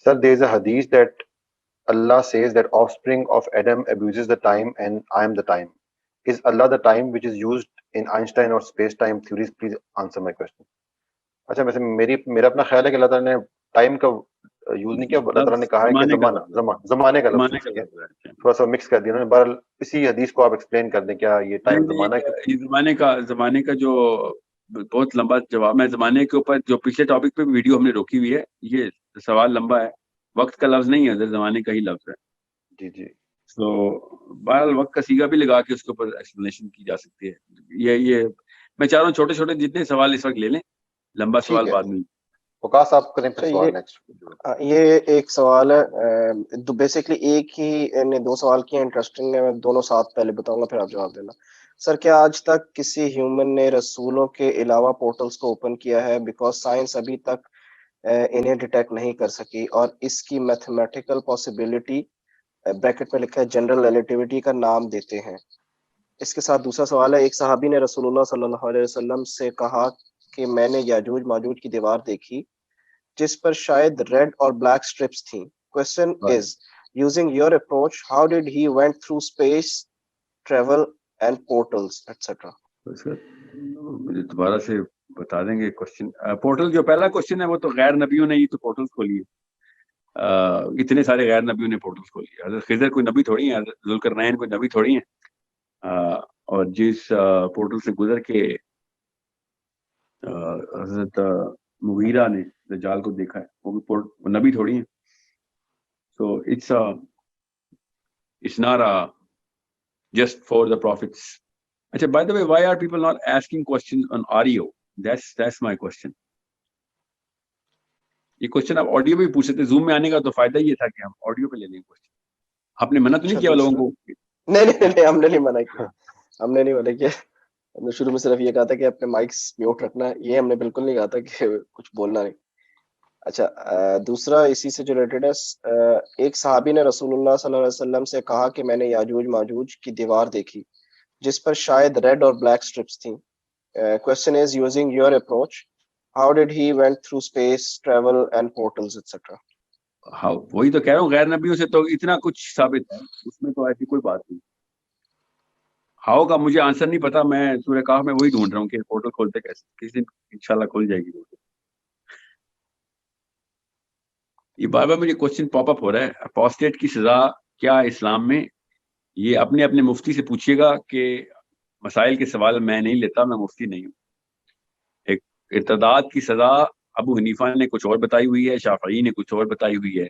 Sir, there is a hadith that Allah says that offspring of Adam abuses the time and I am the time. Is Allah the time which is used in Einstein or space-time theories? Please answer my question. اچھا ویسے میرا اپنا خیال ہے کہ اللہ تعالیٰ نے time کا یوز نہیں کیا, اللہ تعالیٰ نے کہا ہے کہ زمانے کا لفظ یوز کیا, تھوڑا سا مکس کر دیا انہوں نے. بہرحال اسی حدیث کو آپ ایکسپلین کر دیں, کیا یہ ٹائم زمانے کا جو بہت لمبا جواب ہے. زمانے کے اوپر جو پچھلے ٹاپک پہ ویڈیو ہم نے روکی ہوئی ہے, یہ سوال لمبا ہے. وقت کا لفظ نہیں ہے ادھر, زمانے کا ہی لفظ ہے. جی جی. تو بہرحال وقت کا سیگا بھی لگا کے اس کے اوپر ایکسپلینیشن کی جا سکتی ہے. یہ میں چاہ رہا ہوں چھوٹے چھوٹے جتنے سوال اس وقت لے لیں, لمبا سوال بعد میں. وقاص آپ کریں پھر سوال نیکسٹ. یہ ایک سوال ہے, بیسکلی ایک ہی نے دو سوال کیے, انٹرسٹنگ ہے, میں دونوں ساتھ پہلے بتاؤں گا پھر آپ جواب دینا. سر, کیا آج تک کسی ہیومن نے رسولوں کے علاوہ پورٹلز کو اوپن کیا ہے؟ بیکاز سائنس ابھی تک انہیں ڈیٹیکٹ نہیں کر سکی, اور اس کی میتھمیٹیکل پاسبلٹی بریکٹ میں لکھا ہے جنرل ریلیٹیوٹی کا نام دیتے ہیں. اس کے ساتھ دوسرا سوال ہے, ایک صحابی نے رسول اللہ صلی اللہ علیہ وسلم سے کہا کہ میں نے یاجوج ماجوج کی دیوار دیکھی جس پر شاید ریڈ اور بلیک سٹرپس تھیں. Question is, using your approach, how did he went through space travel and portals etcetera. مجھے دوبارہ سے بتا دیں گے کوشچن. پورٹل جو پہلا کوشچن ہے وہ تو غیر نبیوں نے ہی تو پورٹلز کھولی ہے. اتنے سارے غیر نبیوں نے پورٹلز کھولی ہے. حضرت خضر کوئی نبی تھوڑی ہیں, حضرت ذوالقرنین کوئی نبی تھوڑی ہیں. اور جس پورٹل سے گزر کے حضرت مغیرہ نے دجال کو دیکھا ہے, وہ بھی نبی تھوڑی ہیں. So it's not just for the profits. اچھا, by the way, why are people not asking questions on audio? That's my question. یہ کوسچن آپ آڈیو بھی پوچھ سکتے. زوم میں آنے کا تو فائدہ یہ تھا کہ ہم آڈیو پہ لے لیں کوسچن. آپ نے منع تو نہیں کیا لوگوں کو؟ نہیں, ہم نے نہیں منع کیا, ہم نے نہیں منع کیا. ہم نے شروع میں صرف یہ کہا تھا کہ اپنے مائکس میوٹ رکھنا ہے, یہ ہم نے بالکل نہیں کہا تھا کہ کچھ بولنا نہیں. اچھا, دوسرا اسی سے جو ریلیٹڈ ہے, ایک صحابی نے رسول اللہ صلی اللہ علیہ وسلم سے کہا کہ میں نے یاجوج ماجوج کی دیوار دیکھی جس پر شاید ریڈ اور بلیک سٹرپس تھیں. Question is, using your approach, how did he went through space travel and portals etcetera. ہاں, وہی تو کہہ رہا ہوں, غیر نبیوں سے تو اتنا کچھ ثابت ہے, اس میں تو ایسی کوئی بات نہیں. ہاؤ کا مجھے آنسر نہیں پتا. میں سورہ کہف میں وہی ڈھونڈ رہا ہوں کہ پورٹل کھولتے کیسے. کسی دن انشاءاللہ کھل جائے گی. یہ بار بار مجھے کوشچن پاپ اپ ہو رہا ہے, اپوسٹیٹ کی سزا کیا اسلام میں؟ یہ اپنے مفتی سے پوچھیے گا کہ مسائل کے سوال میں نہیں لیتا, میں مفتی نہیں ہوں. ایک ارتداد کی سزا ابو حنیفہ نے کچھ اور بتائی ہوئی ہے, شافعی نے کچھ اور بتائی ہوئی ہے,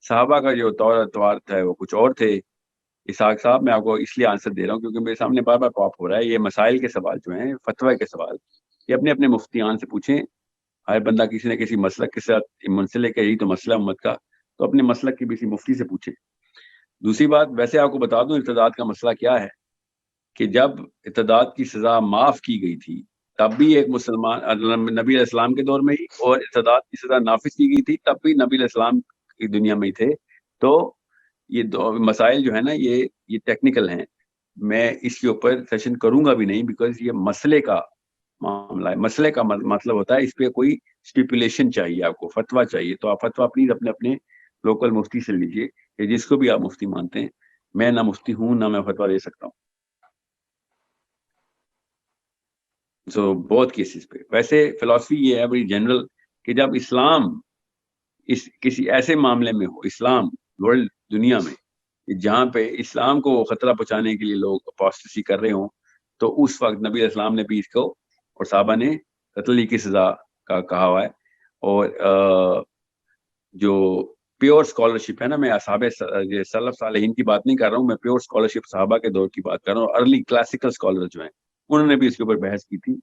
صحابہ کا جو طور اتوار تھا وہ کچھ اور تھے. اسحاق صاحب, میں آپ کو اس لیے آنسر دے رہا ہوں کیونکہ میرے سامنے بار بار پاپ ہو رہا ہے. یہ مسائل کے سوال جو ہیں, فتویٰ کے سوال, یہ اپنے مفتیان سے پوچھیں. ہر بندہ کسی نہ کسی مسلک کے ساتھ منسلک ہے, یہی تو مسئلہ امت کا, تو اپنے مسلک کی کسی مفتی سے پوچھیں. دوسری بات, ویسے آپ کو بتا دوں ارتداد کا مسئلہ کیا ہے, کہ جب ارتداد کی سزا معاف کی گئی تھی تب بھی ایک مسلمان نبی علیہ السلام کے دور میں ہی, اور ارتداد کی سزا نافذ کی گئی تھی تب بھی نبی علیہ السلام کی دنیا میں ہی تھے. تو یہ دو مسائل جو ہے نا, یہ ٹیکنیکل ہیں. میں اس کے اوپر سیشن کروں گا بھی نہیں, بیکاز یہ مسئلے کا معاملہ ہے. مسئلے کا مطلب ہوتا ہے اس پہ کوئی اسٹیپولیشن چاہیے, آپ کو فتویٰ چاہیے, تو آپ فتویٰ پلیز اپنے لوکل مفتی سے لیجیے, کہ جس کو بھی آپ مفتی مانتے ہیں. میں نہ مفتی ہوں, نہ میں فتویٰ دے سکتا ہوں. سو بہت کیسز پہ ویسے فلسفی یہ ہے بڑی جنرل, کہ جب اسلام کسی ایسے معاملے میں ہو, اسلام ورلڈ دنیا میں جہاں پہ اسلام کو خطرہ پہنچانے کے لیے لوگ اپوسٹسی کر رہے ہوں, تو اس وقت نبی علیہ السلام نے بھی اس کو اور صحابہ نے قتل کی سزا کا کہا ہوا ہے. اور جو پیور اسکالرشپ ہے نا, میں اصحاب سلف صالحین کی بات نہیں کر رہا ہوں, میں پیور اسکالرشپ صحابہ کے دور کی بات کر رہا ہوں. ارلی کلاسیکل اسکالر جو ہیں انہوں نے بھی اس کے اوپر بحث کی تھی,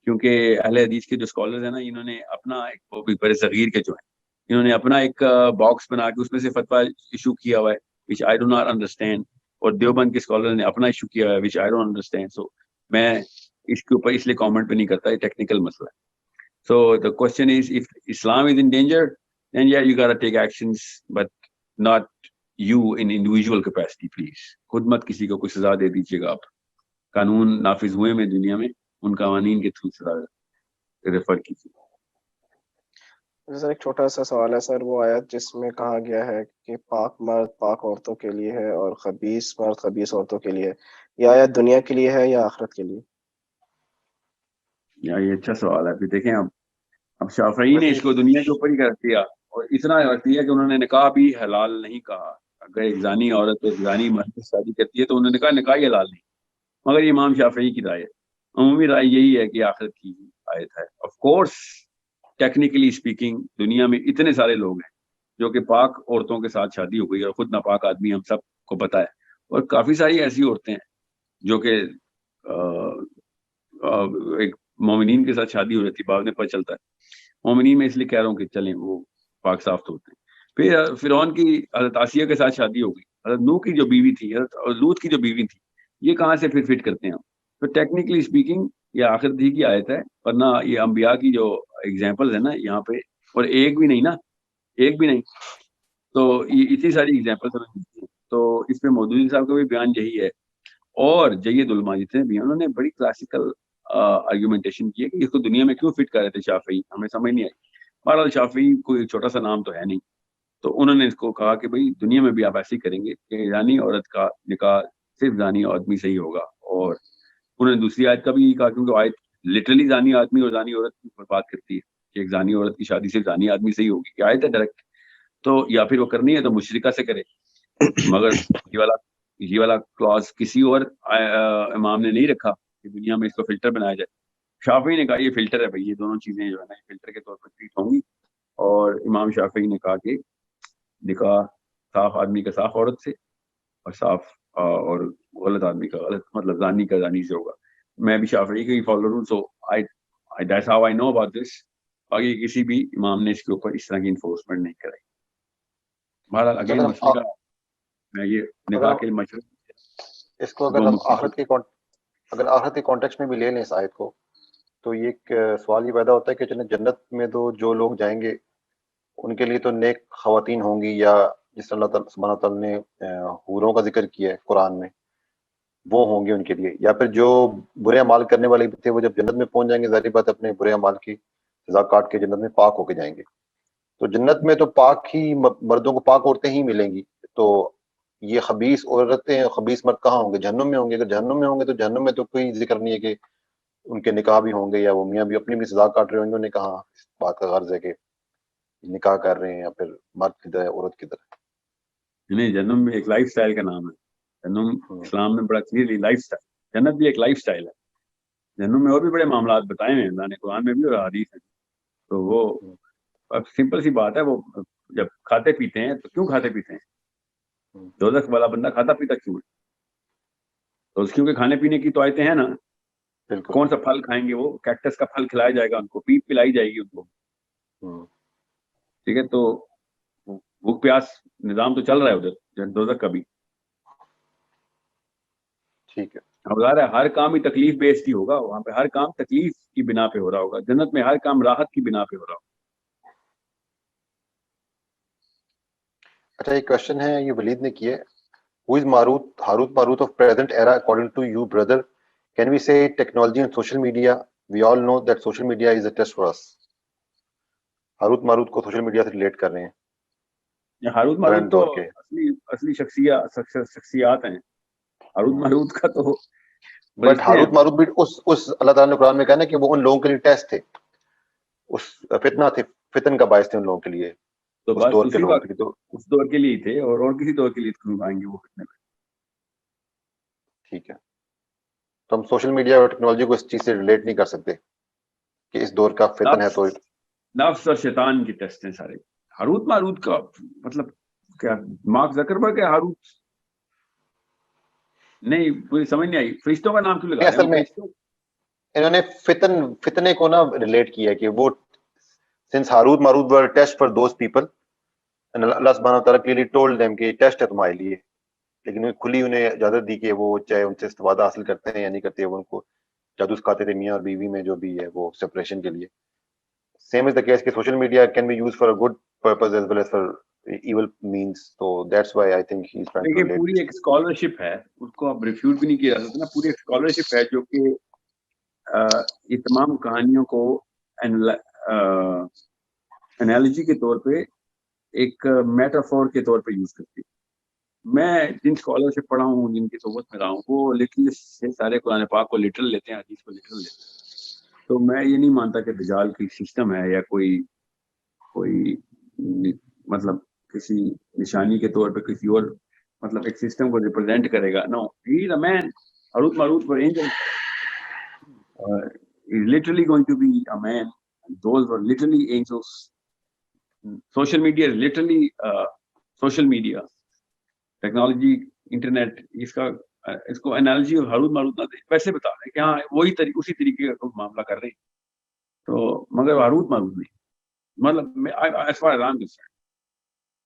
کیونکہ اہل حدیث کے جو اسکالرز ہیں نا, انہوں نے اپنا ایک, وہ بھی بڑے صغیر کے جو ہیں, انہوں نے اپنا ایک باکس بنا کے اس میں سے فتویٰ ایشو کیا ہوا ہے, which I do not understand. اور دیوبند کے اسکالر نے اپنا ایشو کیا ہوا ہے, which I don't understand. So میں اس کے اوپر اس لیے کامنٹ پہ نہیں کرتا, یہ ٹیکنیکل مسئلہ ہے. So the question is, if Islam is in danger, then yeah, you gotta take actions, but not you in individual capacity, please. خود مت کسی کو کوئی سزا دے دیجیے گا. آپ قانون نافذ ہوئے میں دنیا میں, ان قوانین کے تھرو سزا ریفر کیجیے. سر ایک چھوٹا سا سوال ہے سر، وہ آیت جس میں کہا گیا ہے کہ پاک مرد پاک عورتوں کے لیے ہے اور خبیث مرد خبیث عورتوں کے لیے ہے، یہ آیت دنیا کے لیے ہے یا آخرت کے لیے؟ یا یہ اچھا سوال ہے. پھر دیکھیں اب شافعی نے ویسے اس کو دنیا کے اوپر ہی کر دیا اور اتنا رکھ دیا کہ انہوں نے نکاح بھی حلال نہیں کہا. اگر ایک زانی عورت ایک زانی مرد سے شادی کرتی ہے تو انہوں نے کہا نکاح ہی حلال نہیں، مگر یہ امام شافعی کی رائے ہے. عمومی رائے یہی ہے کہ آخرت کی آیت ہے. آف کورس ٹیکنیکلی اسپیکنگ دنیا میں اتنے سارے لوگ ہیں جو کہ پاک عورتوں کے ساتھ شادی ہو گئی اور خود ناپاک آدمی ہم سب کو پتہ ہے، اور کافی ساری ایسی عورتیں ہیں جو کہ ایک مومنین کے ساتھ شادی ہو رہی تھی، بعد میں پتہ چلتا ہے. مومنین میں اس لیے کہہ رہا ہوں کہ چلیں وہ پاک صاف تو ہوتے ہیں. پھر فرعون کی حضرت آسیہ کے ساتھ شادی ہو گئی، حضرت نوح کی جو بیوی تھی، حضرت لوط کی جو بیوی تھی، یہ کہاں سے پھر فٹ کرتے ہیں ہم؟ تو ٹیکنیکلی اسپیکنگ یہ آخرت ہی کی آیت ہے، ورنہ یہ انبیاء کی جو ایگزامپل ہے نا یہاں پہ، اور ایک بھی نہیں نا، ایک بھی نہیں، تو یہ اتنی ساری ایگزامپل ہمیں ملتی ہیں. تو اس پہ مودودی صاحب کا بھی بیان یہی ہے، اور جید علماء جتنے بھی ہیں انہوں نے بڑی کلاسیکل آرگیومنٹیشن کی ہے کہ اس کو دنیا میں کیوں فٹ کر رہے تھے شافعی، ہمیں سمجھ نہیں آئی. بہرحال شافعی کوئی ایک چھوٹا سا نام تو ہے نہیں، تو انہوں نے اس کو کہا کہ بھئی دنیا میں بھی آپ ایسے ہی کریں گے کہ زانی عورت کا نکاح صرف زانی آدمی سے ہی ہوگا. اور انہوں نے دوسری آیت کا بھی یہی کہا، کیونکہ آیت لٹرلی زانی آدمی اور زانی عورت کی بات کرتی ہے کہ ایک زانی عورت کی شادی صرف زانی آدمی سے ہی ہوگی، کہ آیت ہے ڈائریکٹ. تو یا پھر وہ کرنی ہے تو مشرکہ سے کرے، مگر یہ والا کلاز کسی اور امام نے نہیں رکھا کہ دنیا میں اس کو فلٹر بنایا جائے. شافعی نے کہا یہ فلٹر ہے بھائی، یہ دونوں چیزیں جو ہے نا فلٹر کے طور پر ٹریٹ ہوں گی. اور امام شافعی نے کہا کہ نکاح صاف آدمی کا صاف عورت سے اور صاف اور غلط آدمی کا غلط، مطلب زانی کا زانی سے ہوگا. میں بھی شافعی کا ہی فالوور ہوں، so that's how I know about this. باقی کسی بھی امام نے اس کے اوپر اس طرح کی انفورسمنٹ نہیں کرائی. بہرحال اگر اگین ہم مسئلے کا میں یہ اگر نکاح ہم کے مشورے اس کو اگر دو ہم مختلف. اگر آخرت کے کانٹیکسٹ میں بھی لے لیں اس آیت کو، تو یہ ایک سوال یہ پیدا ہوتا ہے کہ جنت میں تو جو لوگ جائیں گے ان کے لیے تو نیک خواتین ہوں گی، یا جس اللہ تعالیٰ سبحانہ تعالیٰ نے حوروں کا ذکر کیا ہے قرآن میں، وہ ہوں گے ان کے لیے. یا پھر جو برے اعمال کرنے والے بھی تھے وہ جب جنت میں پہنچ جائیں گے، ظاہری بات اپنے برے اعمال کی سزا کاٹ کے جنت میں پاک ہو کے جائیں گے. تو جنت میں تو پاک ہی مردوں کو پاک عورتیں ہی ملیں گی. تو یہ خبیث عورتیں خبیث مرد کہاں ہوں گے؟ جہنم میں ہوں گے. اگر جہنم میں ہوں گے تو جہنم میں تو کوئی ذکر نہیں ہے کہ ان کے نکاح بھی ہوں گے، یا وہ میاں بھی اپنی بھی سزا کاٹ رہے ہوں گے. انہوں نے کہا اس بات کا غرض ہے کہ نکاح کر رہے ہیں، یا پھر مرد کدھر ہے عورت کدھر ہے. نہیں، جنم میں ایک لائف سٹائل کا نام ہے. جنم اسلام میں بڑا کلیئرلی لائف سٹائل، جنت بھی ایک لائف سٹائل ہے. جنم میں اور بھی بڑے معاملات بتائے ہیں اللہ نے قرآن میں بھی اور حدیث میں. تو وہ اب سمپل سی بات ہے، وہ جب کھاتے پیتے ہیں تو کیوں کھاتے پیتے ہیں؟ دوزخ والا بندہ کھاتا پیتا کیوں ہے؟ تو اس کیونکہ کھانے پینے کی تو آیتیں ہیں نا. بالکل. کون سا پھل کھائیں گے؟ وہ کیکٹس کا پھل کھلایا جائے گا ان کو، پیپ پلائی جائے گی ان کو. ٹھیک ہے، تو بھوک پیاس نظام تو چل رہا ہے ادھر دوزخ کا بھی. ٹھیک ہے. اب ظاہر ہے ہر کام ہی تکلیف بیسڈ ہی ہوگا، وہاں پہ ہر کام تکلیف کی بنا پہ ہو رہا ہوگا. جنت میں ہر کام راحت کی بنا پہ ہو رہا ہوگا. اچھا، ایک کوشچن ہے، یہ ولید نے کیا ہے. Who is Harut Marut of present era according to you, brother? Can we say technology and social media? We all know that social media is a test for us. Harut Marut کو social media سے relate کر رہے ہیں. Harut Marut تو اصلی شخصیات ہیں. Harut Marut کا تو بٹ ہاروت ماروت بھی اس اللہ تعالیٰ نے قرآن میں کہا نا کہ وہ ان لوگوں کے لیے ٹیسٹ تھے، اس فتنہ تھے، فتن کا باعث تھے ان لوگوں کے لیے، تو اس دور کے لوگوں کے لیے. تو اس دور کے لیے تھے اور کسی دور کے لیے کیوں آئیں گے وہ فتنے میں؟ ٹھیک ہے، تو ہم سوشل میڈیا اور ٹیکنالوجی کو اس چیز سے ریلیٹ نہیں کر سکتے کہ اس دور کا فتن ہے. تو نفس اور شیطان کی ٹیسٹ ہیں سارے. ہاروت ماروت کا مطلب کیا؟ مارک زکربرگ ہے ہاروت؟ نہیں، پوری سمجھ نہیں آئی. فرشتوں کا نام کیوں لگا رہے ہیں؟ اصل میں انہوں نے فتنے کو نا ریلیٹ کیا کہ وہ since Harut Marut were test for those people and اللہ سبحانہ وتعالیٰ clearly told them کہ ٹیسٹ ہے تمہارے لیے، لیکن کھلی انہیں اجازت دی کہ وہ چاہے ان سے استفادہ حاصل کرتے ہیں یا نہیں کرتے. وہ ان کو جادو سکھاتے تھے، میاں اور بیوی میں جو بھی ہے وہ سپریشن کے لیے. سیم از دا کیس کہ social media can be used for a good purpose as well as for evil means. تو that's why I think he is trying to relate. پوری ایک اسکالرشپ ہے، اس کو اب ریفیوٹ بھی نہیں کیا جا سکتا نا. پوری ایک اسکالرشپ ہے جو کہ یہ تمام کہانیوں کو انالوجی کے طور پہ ایک میٹافور کے طور پہ یوز کرتی ہے. میں جن اسکالر سے پڑھا ہوں, جن کی صحبت میں رہا ہوں, وہ لٹرلی سے سارے قرآن پاک کو لٹرل لیتے ہیں, حدیث کو لٹرل لیتے ہیں. تو میں یہ نہیں مانتا کہ دجال کی سسٹم ہے یا کوئی مطلب کسی نشانی کے طور پہ کسی اور مطلب ایک سسٹم کو ریپرزینٹ کرے گا. نو, ہی از اے مین. Harut Marut per Angel is literally going to be a man. Those were literally angels. Social media is literally social media. Technology, internet, اس کو انالوجی اور ہاروت ماروت نہ دیں, ویسے بتا رہے ہیں کہ ہاں وہی اسی طریقے کا معاملہ کر رہے ہیں. تو مگر ہاروت ماروت نہیں, مطلب as far as I'm concerned,